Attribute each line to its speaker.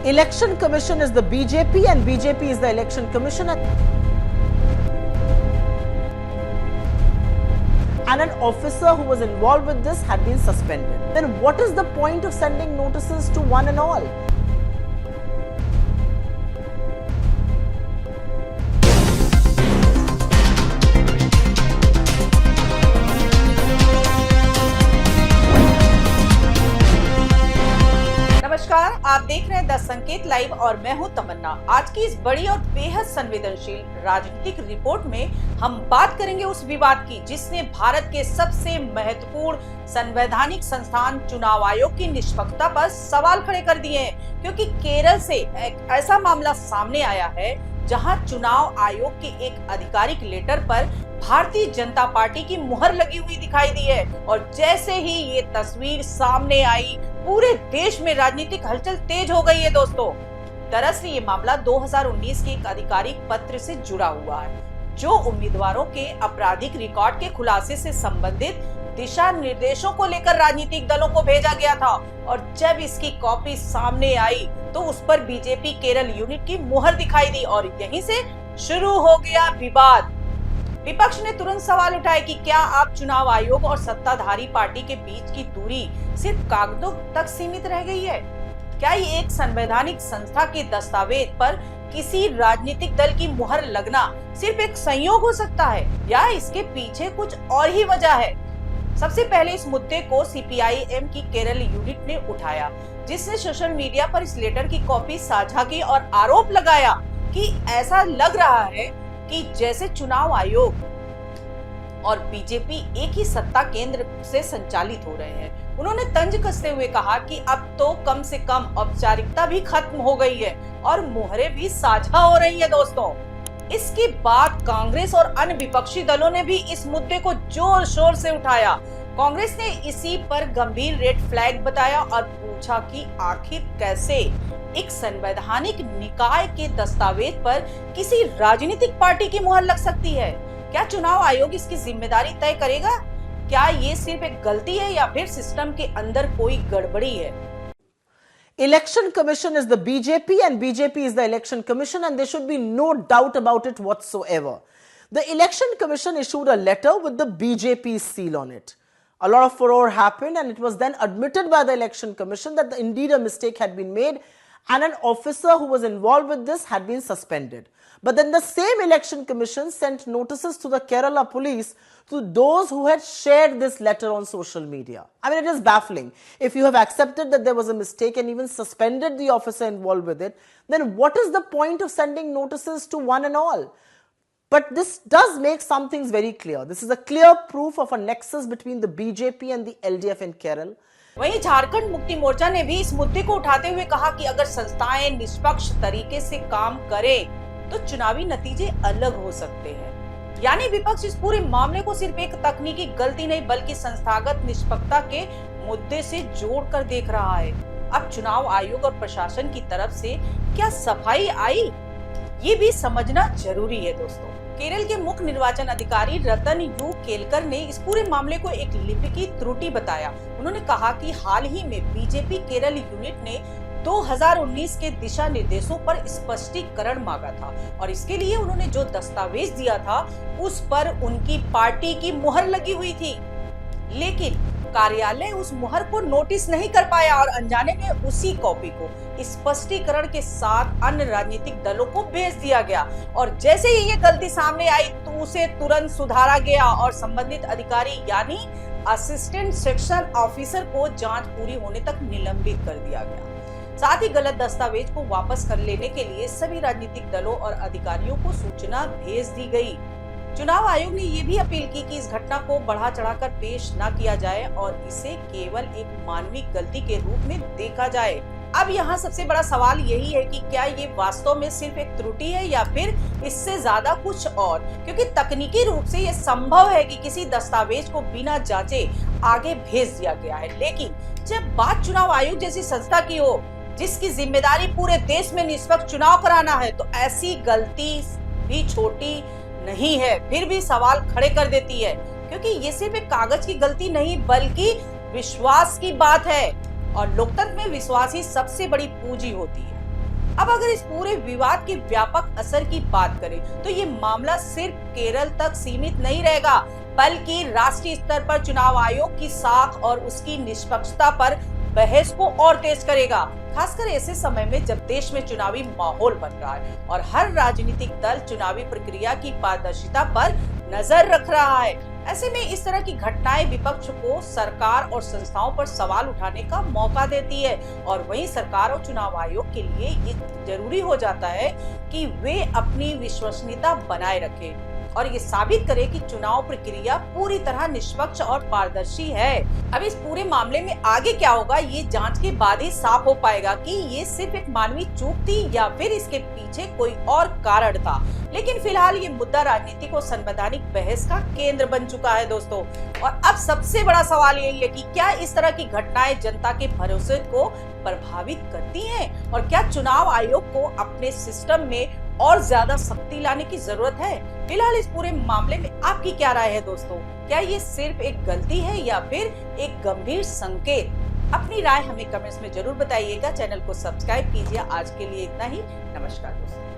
Speaker 1: Election Commission is the BJP and BJP is the Election Commission. And an officer who was involved with this had been suspended. Then what is the point of sending notices to one and all?
Speaker 2: नमस्कार, आप देख रहे हैं the संकेत live और मैं हूं तमन्ना। आज की इस बड़ी और बेहद संवेदनशील राजनीतिक रिपोर्ट में हम बात करेंगे उस विवाद की जिसने भारत के सबसे महत्वपूर्ण संवैधानिक संस्थान चुनाव आयोग की निष्पक्षता पर सवाल खड़े कर दिए हैं, क्योंकि केरल से एक ऐसा मामला सामने आया है जहां चुनाव आयोग के एक आधिकारिक लेटर पर भारतीय जनता पार्टी की मुहर लगी हुई दिखाई दी है। और जैसे ही ये तस्वीर सामने आई, पूरे देश में राजनीतिक हलचल तेज हो गई है दोस्तों। दरअसल ये मामला 2019 के एक आधिकारिक पत्र से जुड़ा हुआ है, जो उम्मीदवारों के आपराधिक रिकॉर्ड के खुलासे से संबंधित दिशा निर्देशों को लेकर राजनीतिक दलों को भेजा गया था। और जब इसकी कॉपी सामने आई तो उस पर बीजेपी केरल यूनिट की मुहर दिखाई दी और यहीं से शुरू हो गया विवाद। विपक्ष ने तुरंत सवाल उठाए कि क्या आप चुनाव आयोग और सत्ताधारी पार्टी के बीच की दूरी सिर्फ कागजों तक सीमित रह गई है? क्या ये एक संवैधानिक संस्था के दस्तावेज पर किसी राजनीतिक दल की मुहर लगना सिर्फ एक संयोग हो सकता है, या इसके पीछे कुछ और ही वजह है? सबसे पहले इस मुद्दे को सीपीआई-एम की केरल यूनिट ने उठाया, जिसने सोशल मीडिया पर इस लेटर की कॉपी साझा की और आरोप लगाया कि ऐसा लग रहा है कि जैसे चुनाव आयोग और बीजेपी एक ही सत्ता केंद्र से संचालित हो रहे हैं। उन्होंने तंज कसते हुए कहा कि अब तो कम से कम औपचारिकता भी खत्म हो गई है और मुहरें भी साझा हो रही है दोस्तों। इसके बाद कांग्रेस और अन्य विपक्षी दलों ने भी इस मुद्दे को जोर शोर से उठाया। कांग्रेस ने इसी पर गंभीर रेड फ्लैग बताया और पूछा कि आखिर कैसे एक संवैधानिक निकाय के दस्तावेज पर किसी राजनीतिक पार्टी की मुहर लग सकती है? क्या चुनाव आयोग इसकी जिम्मेदारी तय करेगा? क्या ये सिर्फ एक गलती है या फिर सिस्टम के अंदर कोई गड़बड़ी है?
Speaker 1: Election Commission is the BJP and BJP is the Election Commission, and there should be no doubt about it whatsoever. The Election Commission issued a letter with the BJP seal on it. A lot of furore happened, and it was then admitted by the Election Commission that indeed a mistake had been made and an officer who was involved with this had been suspended. But then the same Election Commission sent notices to the Kerala police to those who had shared this letter on social media. I mean, it is baffling. If you have accepted that there was a mistake and even suspended the officer involved with it, then what is the point of sending notices to one and all? But this does make some things very clear. This is a clear proof of a nexus between the BJP and the LDF in Kerala.
Speaker 2: वहीं झारखंड मुक्ति मोर्चा ने भी इस मुद्दे को उठाते हुए कहा कि अगर संस्थाएं निष्पक्ष तरीके से काम करें तो चुनावी नतीजे अलग हो सकते हैं। यानी विपक्ष इस पूरे मामले को सिर्फ एक तकनीकी गलती नहीं बल्कि संस्थागत निष्पक्षता के मुद्दे से जोड़कर देख रहा है। अब चुनाव आयोग और प्रशासन की तरफ से क्या सफाई आई, ये भी समझना जरूरी है दोस्तों। केरल के मुख्य निर्वाचन अधिकारी रतन यू केलकर ने इस पूरे मामले को एक लिपिक त्रुटि बताया। उन्होंने कहा कि हाल ही में बीजेपी केरल यूनिट ने 2019 के दिशा निर्देशों पर स्पष्टीकरण मांगा था और इसके लिए उन्होंने जो दस्तावेज दिया था उस पर उनकी पार्टी की मुहर लगी हुई थी, लेकिन कार्यालय उस मुहर को नोटिस नहीं कर पाया और अनजाने में उसी कॉपी को स्पष्टीकरण के साथ अन्य राजनीतिक दलों को भेज दिया गया। और जैसे ही ये गलती सामने आई तो उसे तुरंत सुधारा गया और संबंधित अधिकारी यानी असिस्टेंट सेक्शन ऑफिसर को जांच पूरी होने तक निलंबित कर दिया गया। साथ ही गलत दस्तावेज को वापस कर लेने के लिए सभी राजनीतिक दलों और अधिकारियों को सूचना भेज दी गई। चुनाव आयोग ने ये भी अपील की कि इस घटना को बढ़ा चढ़ाकर पेश न किया जाए और इसे केवल एक मानवीय गलती के रूप में देखा जाए। अब यहाँ सबसे बड़ा सवाल यही है कि क्या ये वास्तव में सिर्फ एक त्रुटि है या फिर इससे ज्यादा कुछ और, क्योंकि तकनीकी रूप से ये संभव है कि किसी दस्तावेज को बिना जांचे आगे भेज दिया गया है, लेकिन जब बात चुनाव आयोग जैसी संस्था की हो जिसकी जिम्मेदारी पूरे देश में निष्पक्ष चुनाव कराना है, तो ऐसी गलती भी छोटी नहीं है, फिर भी सवाल खड़े कर देती है, क्योंकि ये सिर्फ एक कागज की गलती नहीं बल्कि विश्वास की बात है और लोकतंत्र में विश्वास ही सबसे बड़ी पूंजी होती है। अब अगर इस पूरे विवाद के व्यापक असर की बात करें तो ये मामला सिर्फ केरल तक सीमित नहीं रहेगा, बल्कि राष्ट्रीय स्तर पर चुनाव आयोग की साख और उसकी निष्पक्षता पर बहस को और तेज करेगा, खासकर ऐसे समय में जब देश में चुनावी माहौल बन रहा है और हर राजनीतिक दल चुनावी प्रक्रिया की पारदर्शिता पर नजर रख रहा है। ऐसे में इस तरह की घटनाएं विपक्ष को सरकार और संस्थाओं पर सवाल उठाने का मौका देती है और वहीं सरकार और चुनाव आयोग के लिए ये जरूरी हो जाता है कि वे अपनी विश्वसनीयता बनाए रखें और ये साबित करे कि चुनाव प्रक्रिया पूरी तरह निष्पक्ष और पारदर्शी है। अब इस पूरे मामले में आगे क्या होगा ये जांच के बाद ही साफ हो पाएगा कि ये सिर्फ एक मानवीय चूक थी या फिर इसके पीछे कोई और कारण था। लेकिन फिलहाल ये मुद्दा राजनीतिक और संवैधानिक बहस का केंद्र बन चुका है दोस्तों। और अब सबसे बड़ा सवाल यही है कि क्या इस तरह की घटनाएं जनता के भरोसे को प्रभावित करती हैं और क्या चुनाव आयोग को अपने सिस्टम में और ज्यादा सख्ती लाने की जरूरत है। फिलहाल इस पूरे मामले में आपकी क्या राय है दोस्तों? क्या ये सिर्फ एक गलती है या फिर एक गंभीर संकेत? अपनी राय हमें कमेंट्स में जरूर बताइएगा। चैनल को सब्सक्राइब कीजिए। आज के लिए इतना ही। नमस्कार दोस्तों।